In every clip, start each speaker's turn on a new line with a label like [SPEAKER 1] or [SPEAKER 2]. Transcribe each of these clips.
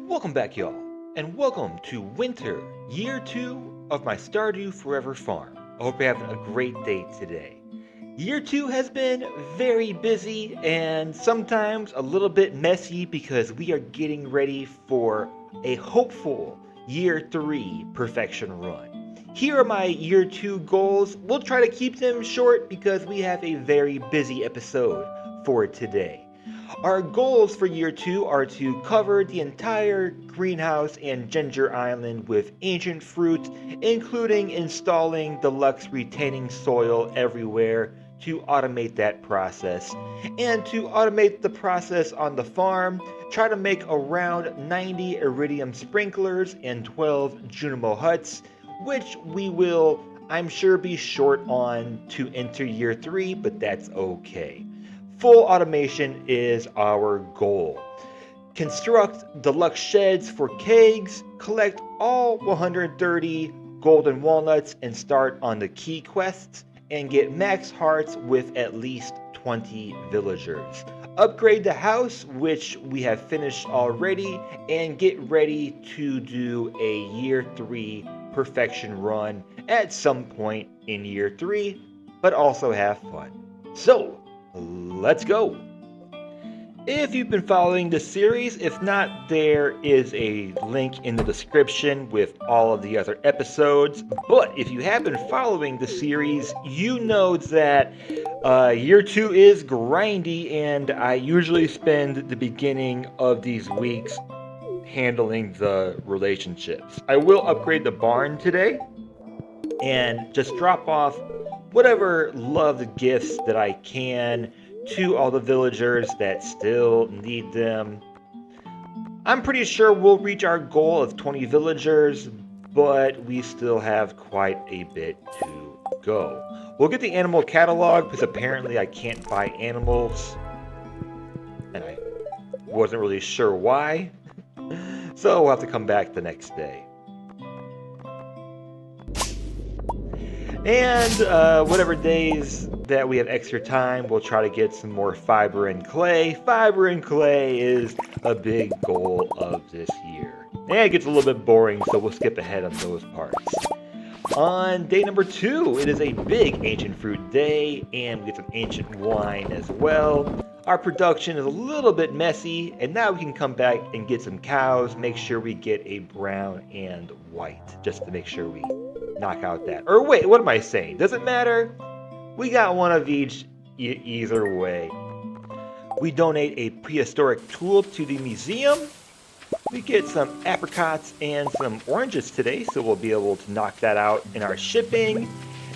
[SPEAKER 1] Welcome back, y'all, and welcome to winter, year 2 of my Stardew Forever farm. I hope you're having a great day today. Year 2 has been very busy and sometimes a little bit messy because we are getting ready for a hopeful year 3 perfection run. Here are my year 2 goals. We'll try to keep them short because we have a very busy episode for today. Our goals for year 2 are to cover the entire greenhouse and Ginger Island with ancient fruit, including installing deluxe retaining soil everywhere to automate that process. And to automate the process on the farm, try to make around 90 iridium sprinklers and 12 Junimo huts, which we will, I'm sure, be short on to enter year 3, but that's okay. Full automation is our goal. Construct deluxe sheds for kegs, collect all 130 golden walnuts and start on the key quests, and get max hearts with at least 20 villagers. Upgrade the house, which we have finished already, and get ready to do a year 3 perfection run at some point in year 3, but also have fun. So, let's go! If you've been following the series, if not, there is a link in the description with all of the other episodes. But if you have been following the series, you know that year 2 is grindy, and I usually spend the beginning of these weeks handling the relationships. I will upgrade the barn today and just drop off whatever loved gifts that I can to all the villagers that still need them. I'm pretty sure we'll reach our goal of 20 villagers, but we still have quite a bit to go. We'll get the animal catalog because apparently I can't buy animals, and I wasn't really sure why, so we'll have to come back the next day. And whatever days that we have extra time, we'll try to get some more fiber and clay. Fiber and clay is a big goal of this year. And it gets a little bit boring, so we'll skip ahead on those parts. On day number 2, it is a big ancient fruit day, and we get some ancient wine as well. Our production is a little bit messy, and now we can come back and get some cows, make sure we get a brown and white, just to make sure we knock out that. Or wait, what am I saying? Does it matter? We got one of each either way. We donate a prehistoric tool to the museum. We get some apricots and some oranges today, so we'll be able to knock that out in our shipping.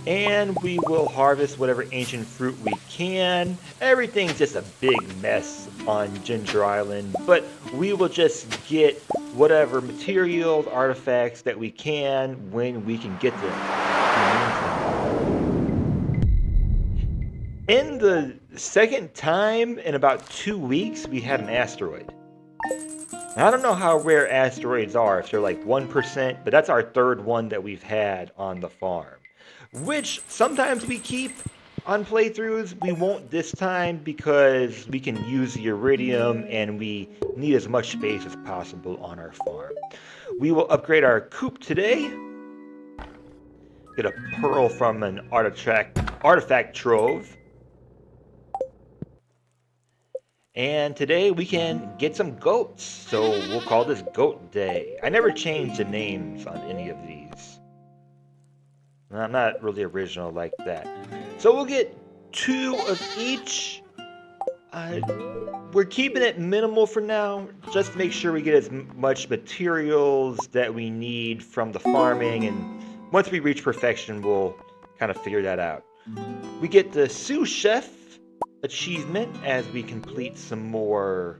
[SPEAKER 1] And we will harvest whatever ancient fruit we can. Everything's just a big mess on Ginger Island, but we will just get whatever materials, artifacts that we can when we can get them. In the second time in about 2 weeks, we had an asteroid. Now, I don't know how rare asteroids are, if they're like 1%, but that's our third one that we've had on the farm. Which sometimes we keep on playthroughs. We won't this time because we can use the iridium and we need as much space as possible on our farm. We will upgrade our coop today. Get a pearl from an artifact trove. And today we can get some goats, so we'll call this Goat Day. I never changed the names on any of these. I'm not really original like that. So we'll get 2 of each. We're keeping it minimal for now, just to make sure we get as much materials that we need from the farming, and once we reach perfection, we'll kind of figure that out. We get the sous chef achievement as we complete some more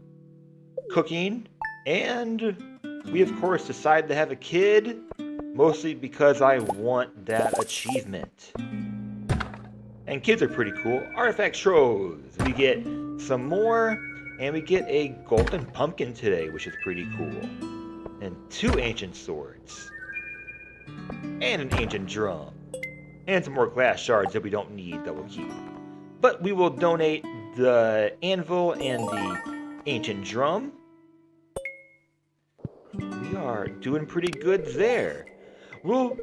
[SPEAKER 1] cooking, and we of course decide to have a kid, mostly because I want that achievement. And kids are pretty cool. Artifact troves. We get some more, and we get a golden pumpkin today, which is pretty cool. And 2 ancient swords. And an ancient drum. And some more glass shards that we don't need that we'll keep. But we will donate the anvil and the ancient drum. We are doing pretty good there. We'll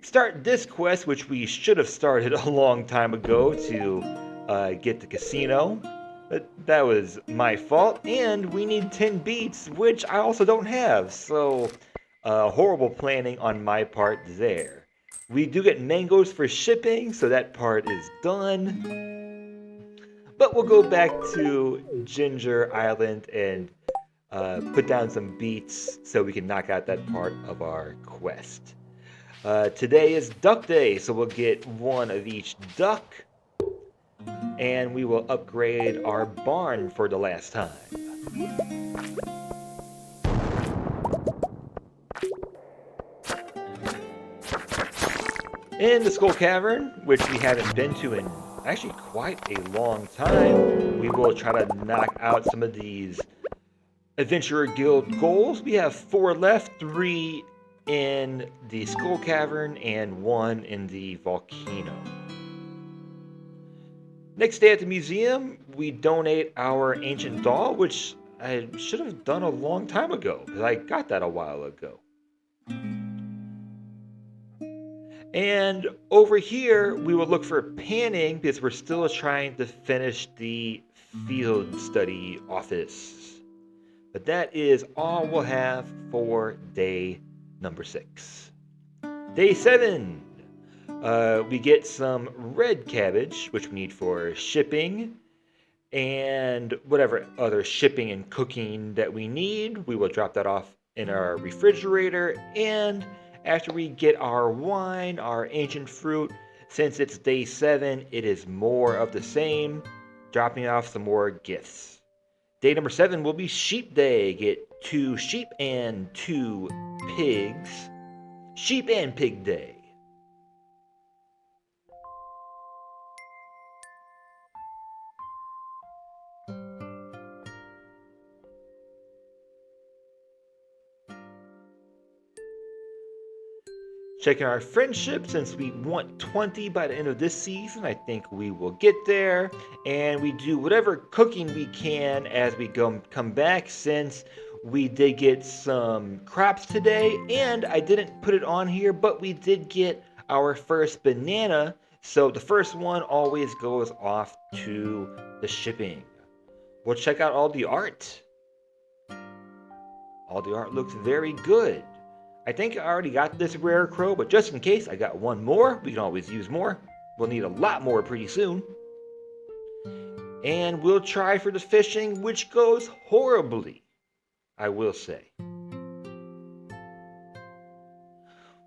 [SPEAKER 1] start this quest, which we should have started a long time ago to get the casino. But that was my fault, and we need 10 beats, which I also don't have, so horrible planning on my part there. We do get mangoes for shipping, so that part is done. But we'll go back to Ginger Island and put down some beats so we can knock out that part of our quest. Today is Duck Day, so we'll get one of each duck, and we will upgrade our barn for the last time. In the Skull Cavern, which we haven't been to in actually quite a long time, we will try to knock out some of these Adventurer Guild goals. We have 4 left, 3 in the Skull Cavern and 1 in the volcano. Next day at the museum, we donate our ancient doll, which I should have done a long time ago, because I got that a while ago. And over here, we will look for panning, because we're still trying to finish the field study office. But that is all we'll have for day number 6. Day 7. We get some red cabbage, which we need for shipping, and whatever other shipping and cooking that we need. We will drop that off in our refrigerator, and after we get our wine, our ancient fruit, since it's day 7, it is more of the same, dropping off some more gifts. Day number 7 will be sheep day. Get 2 sheep and 2 pigs. Sheep and pig day. Checking our friendship, since we want 20 by the end of this season, I think we will get there. And we do whatever cooking we can as we come back, since we did get some crops today. And I didn't put it on here, but we did get our first banana. So the first one always goes off to the shipping. We'll check out all the art. All the art looks very good. I think I already got this rare crow, but just in case, I got one more. We can always use more. We'll need a lot more pretty soon. And we'll try for the fishing, which goes horribly, I will say.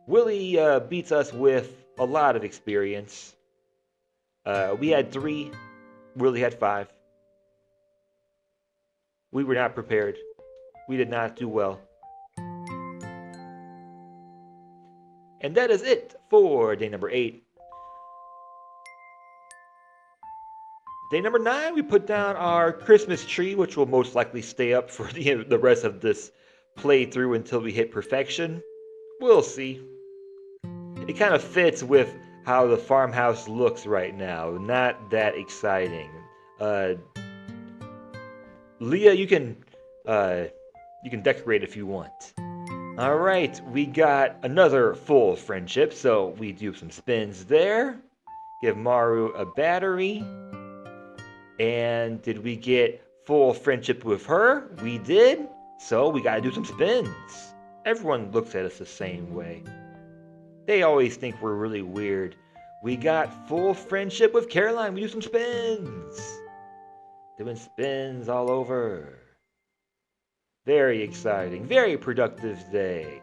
[SPEAKER 1] Willie beats us with a lot of experience. We had 3. Willie had 5. We were not prepared. We did not do well. And that is it for day number 8. Day number 9, we put down our Christmas tree, which will most likely stay up for the rest of this playthrough until we hit perfection. We'll see. It kind of fits with how the farmhouse looks right now. Not that exciting. Leah, you can decorate if you want. Alright, we got another full friendship, so we do some spins there. Give Maru a battery. And did we get full friendship with her? We did. So we gotta do some spins. Everyone looks at us the same way. They always think we're really weird. We got full friendship with Caroline. We do some spins. Doing spins all over. Very exciting, very productive day.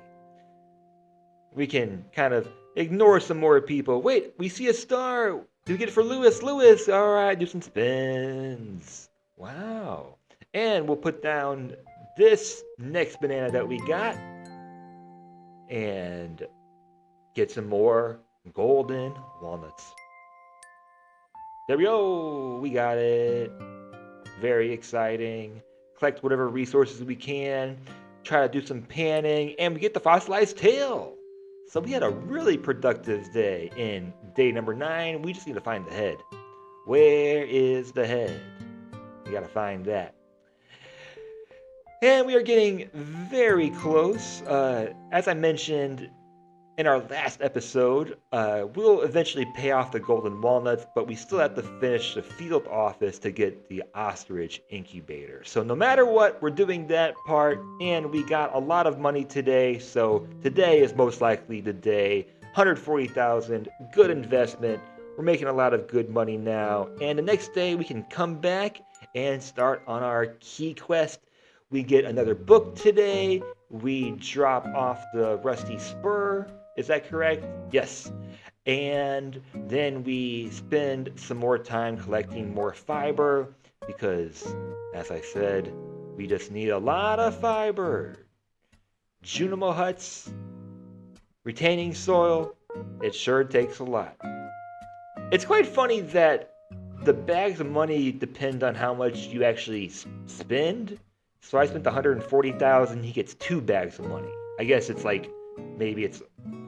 [SPEAKER 1] We can kind of ignore some more people. Wait, we see a star. Do we get it for Lewis? Lewis, all right, do some spins. Wow. And we'll put down this next banana that we got and get some more golden walnuts. There we go. We got it. Very exciting. Collect whatever resources we can, try to do some panning, and we get the fossilized tail. So we had a really productive day. In day number 9, we just need to find the head. Where is the head? We gotta find that. And we are getting very close. As I mentioned in our last episode, we'll eventually pay off the golden walnuts, but we still have to finish the field office to get the ostrich incubator. So no matter what, we're doing that part, and we got a lot of money today. So today is most likely the day. 140,000, good investment. We're making a lot of good money now, and the next day we can come back and start on our key quest. We get another book today. We drop off the rusty spur. Is that correct? Yes. And then we spend some more time collecting more fiber because, as I said, we just need a lot of fiber. Junimo huts, retaining soil, it sure takes a lot. It's quite funny that the bags of money depend on how much you actually spend. So I spent 140,000. He gets 2 bags of money. I guess it's like maybe it's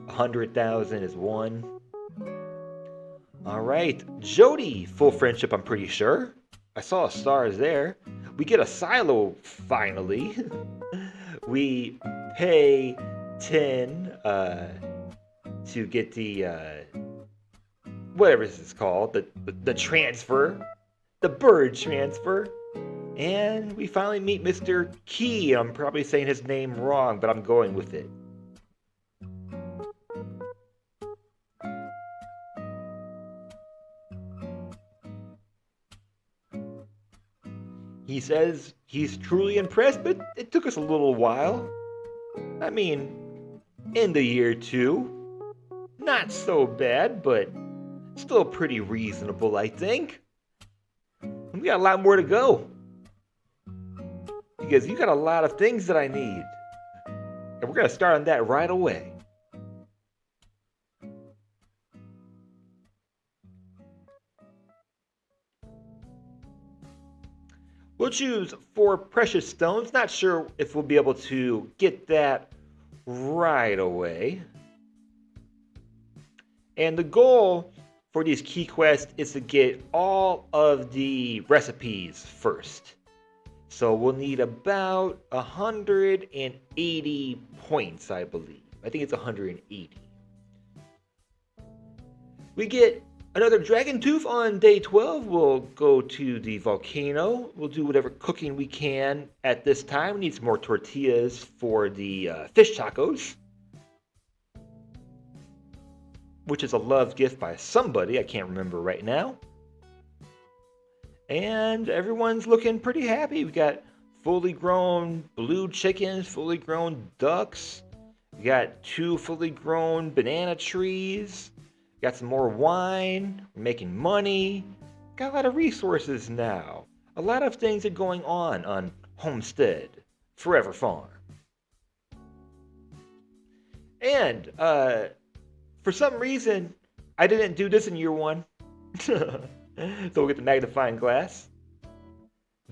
[SPEAKER 1] 100,000 is one. All right, Jody, full friendship. I'm pretty sure. I saw a stars there. We get a silo finally. We pay 10 to get the whatever this is called, the transfer, the bird transfer. And we finally meet Mr. Key. I'm probably saying his name wrong, but I'm going with it. He says he's truly impressed, but it took us a little while. I mean, in the year 2, not so bad, but still pretty reasonable, I think. We got a lot more to go. Because you got a lot of things that I need. And we're going to start on that right away. We'll choose 4 precious stones. Not sure if we'll be able to get that right away. And the goal for these key quests is to get all of the recipes first. So we'll need about 180 points, I believe. I think it's 180. We get another dragon tooth on day 12. We'll go to the volcano. We'll do whatever cooking we can at this time. We need some more tortillas for the fish tacos, which is a love gift by somebody. I can't remember right now. And everyone's looking pretty happy. We got fully grown blue chickens, fully grown ducks. We got 2 fully grown banana trees. We got some more wine. We're making money. Got a lot of resources now. A lot of things are going on Homestead Forever Farm. And for some reason, I didn't do this in year 1. So we'll get the magnifying glass.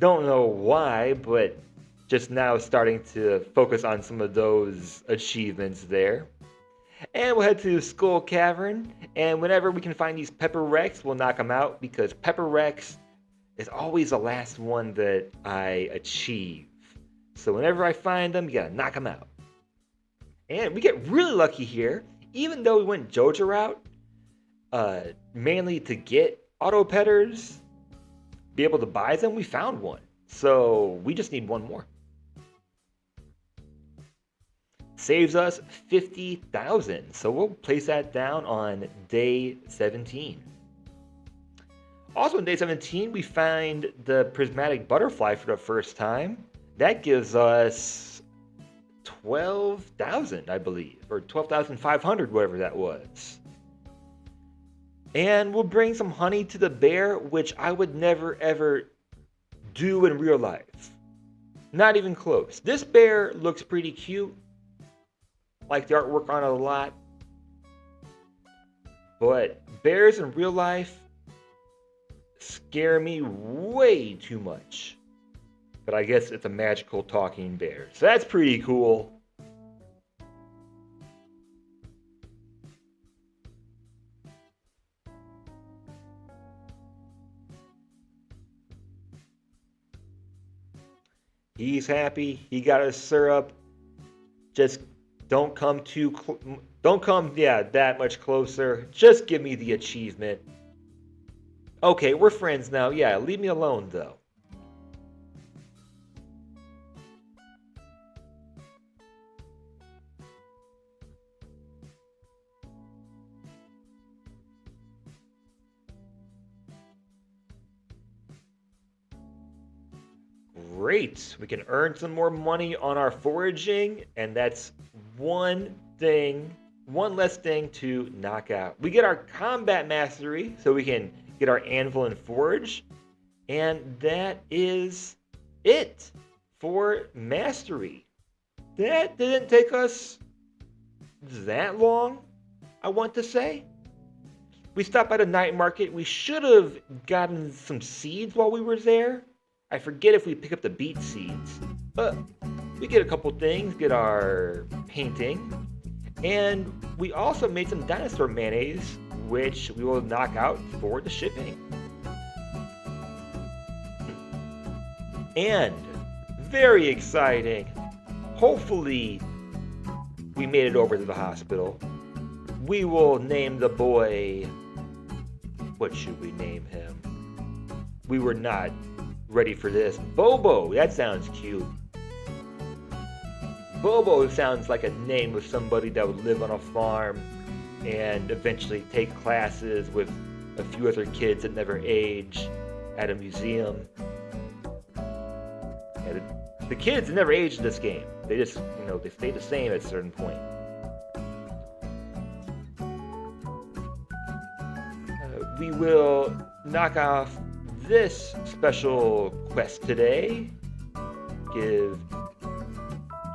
[SPEAKER 1] Don't know why, but just now starting to focus on some of those achievements there. And we'll head to Skull Cavern, and whenever we can find these Pepper Rex, we'll knock them out, because Pepper Rex is always the last one that I achieve. So whenever I find them, you gotta knock them out. And we get really lucky here, even though we went Joja route, mainly to get auto petters, be able to buy them, we found one. So we just need one more. Saves us 50,000. So we'll place that down on day 17. Also on day 17, we find the prismatic butterfly for the first time. That gives us 12,000, I believe, or 12,500, whatever that was. And we'll bring some honey to the bear, which I would never ever do in real life. Not even close. This bear looks pretty cute. Like the artwork on it a lot. But bears in real life scare me way too much. But I guess it's a magical talking bear. So that's pretty cool. He's happy. He got his syrup. Just don't come don't come, yeah, that much closer. Just give me the achievement. Okay, we're friends now. Yeah, leave me alone, though. Great. We can earn some more money on our foraging, and that's one less thing to knock out. We get our combat mastery, so we can get our anvil and forge, and that is it for mastery. That didn't take us that long, I want to say. We stopped by the night market. We should have gotten some seeds while we were there. I forget if we pick up the beet seeds, but we get a couple things, get our painting, and we also made some dinosaur mayonnaise, which we will knock out for the shipping. And very exciting, hopefully we made it over to the hospital. We will name the boy, what should we name him? We were not ready for this. Bobo, that sounds cute. Bobo sounds like a name of somebody that would live on a farm and eventually take classes with a few other kids that never age at a museum. Yeah, the kids never age in this game. They just, they stay the same at a certain point. We will knock off this special quest today. Give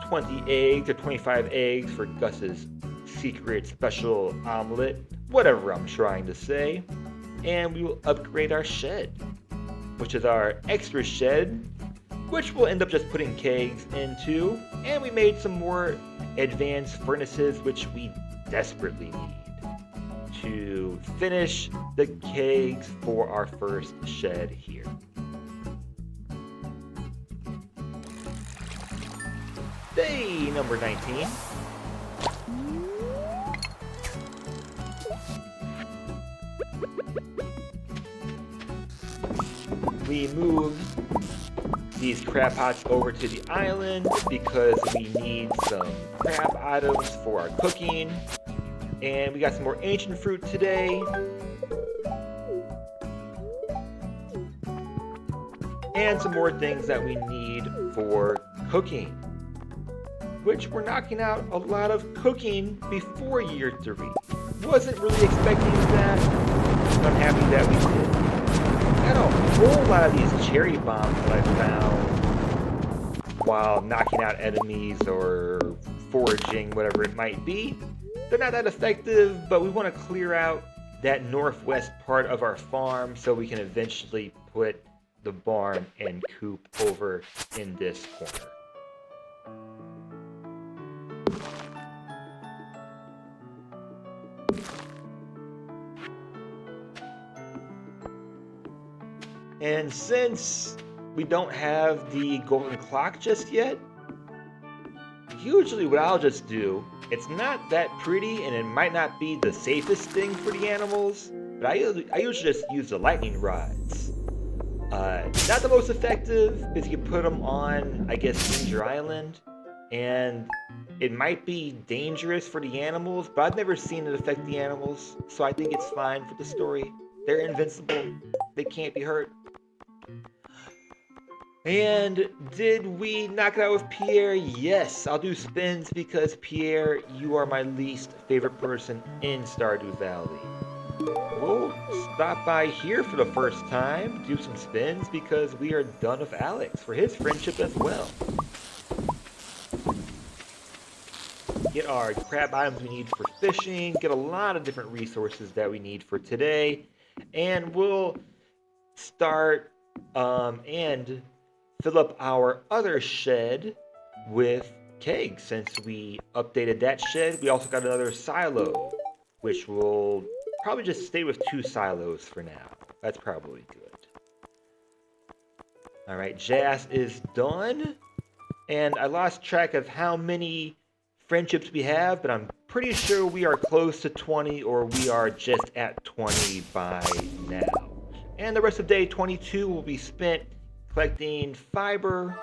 [SPEAKER 1] 20 eggs or 25 eggs for Gus's secret special omelet, whatever I'm trying to say. And we will upgrade our shed, which is our extra shed, which we'll end up just putting kegs into. And we made some more advanced furnaces, which we desperately need to finish the kegs for our first shed here. Day number 19. We moved these crab pots over to the island because we need some crab items for our cooking. And we got some more ancient fruit today. And some more things that we need for cooking. Which we're knocking out a lot of cooking before year 3. Wasn't really expecting that, but I'm happy that we did. Got a whole lot of these cherry bombs that I found while knocking out enemies or foraging, whatever it might be. They're not that effective, but we want to clear out that northwest part of our farm so we can eventually put the barn and coop over in this corner. And since we don't have the golden clock just yet, usually what I'll just do, it's not that pretty and it might not be the safest thing for the animals, but I usually just use the lightning rods. Not the most effective because you can put them on, I guess, Danger Island, and it might be dangerous for the animals, but I've never seen it affect the animals, so I think it's fine for the story. They're invincible. They can't be hurt. And did we knock it out with Pierre? Yes, I'll do spins because Pierre, you are my least favorite person in Stardew Valley. We'll stop by here for the first time, do some spins because we are done with Alex for his friendship as well. Get our crab items we need for fishing, get a lot of different resources that we need for today, and we'll start and fill up our other shed with kegs. Since we updated that shed, we also got another silo, which will probably just stay with 2 silos for now. That's probably good. Alright, Jas is done. And I lost track of how many friendships we have, but I'm pretty sure we are close to 20 or we are just at 20 by now. And the rest of day 22 will be spent collecting fiber.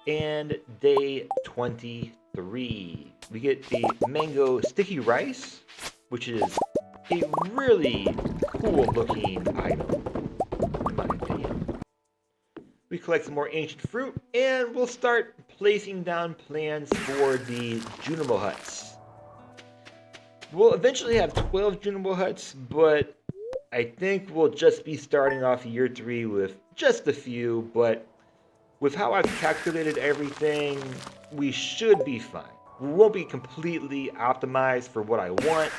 [SPEAKER 1] And day 23, we get the mango sticky rice, which is a really cool looking item, in my opinion. We collect some more ancient fruit, and we'll start placing down plans for the Junimo huts. We'll eventually have 12 Junimo huts, but I think we'll just be starting off year 3 with just a few, but with how I've calculated everything, we should be fine. We won't be completely optimized for what I want,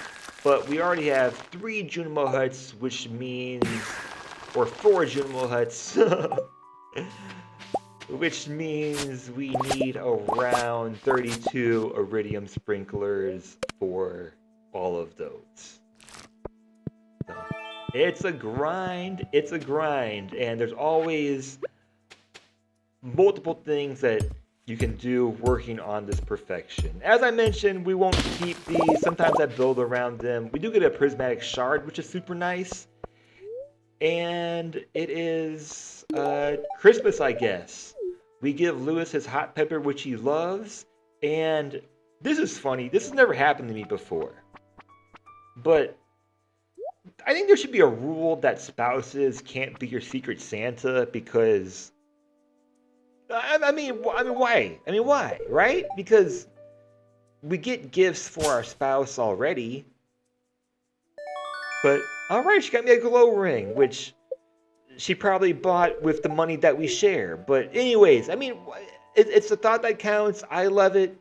[SPEAKER 1] but we already have 3 Junimo huts, which means, or 4 Junimo huts, which means we need around 32 iridium sprinklers for all of those. So, it's a grind, and there's always multiple things that you can do working on this perfection. As I mentioned, we won't keep these. Sometimes I build around them. We do get a prismatic shard, which is super nice. And it is Christmas, I guess. We give Lewis his hot pepper, which he loves. And this is funny. This has never happened to me before. But I think there should be a rule that spouses can't be your secret Santa because I mean, why? I mean, why? Right? Because we get gifts for our spouse already. But, alright, she got me a glow ring, which she probably bought with the money that we share. But anyways, I mean, it's the thought that counts. I love it.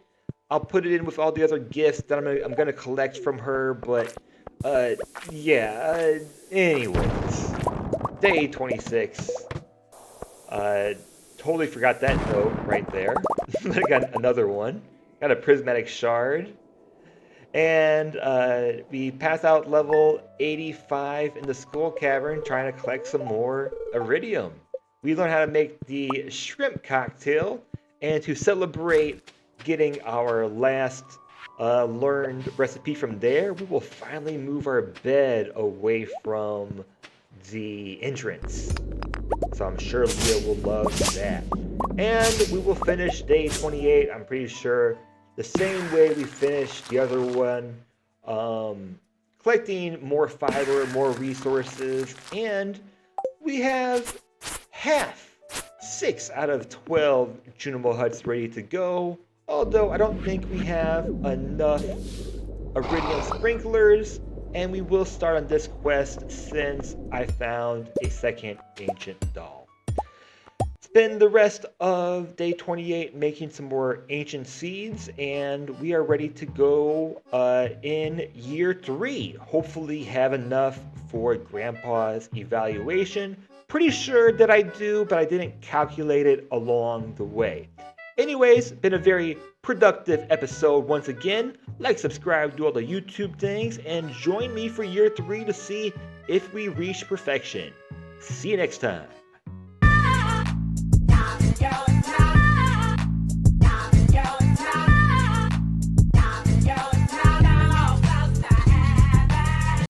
[SPEAKER 1] I'll put it in with all the other gifts that I'm gonna collect from her. But, yeah. Anyways, day 26. Totally forgot that note right there. I got another one. Got a prismatic shard. And we pass out level 85 in the Skull Cavern trying to collect some more iridium. We learn how to make the shrimp cocktail. And to celebrate getting our last learned recipe from there, we will finally move our bed away from the entrance. So I'm sure Leah will love that. And we will finish day 28, I'm pretty sure, the same way we finished the other one. Collecting more fiber, more resources, and we have 6 out of 12 Junimo huts ready to go. Although I don't think we have enough iridium sprinklers. And we will start on this quest since I found a second ancient doll. Spend the rest of day 28 making some more ancient seeds, and we are ready to go in year 3. Hopefully have enough for Grandpa's evaluation. Pretty sure that I do, but I didn't calculate it along the way. Anyways, been a very productive episode once again. Like, subscribe, do all the YouTube things, and join me for year 3 to see if we reach perfection. See you next time.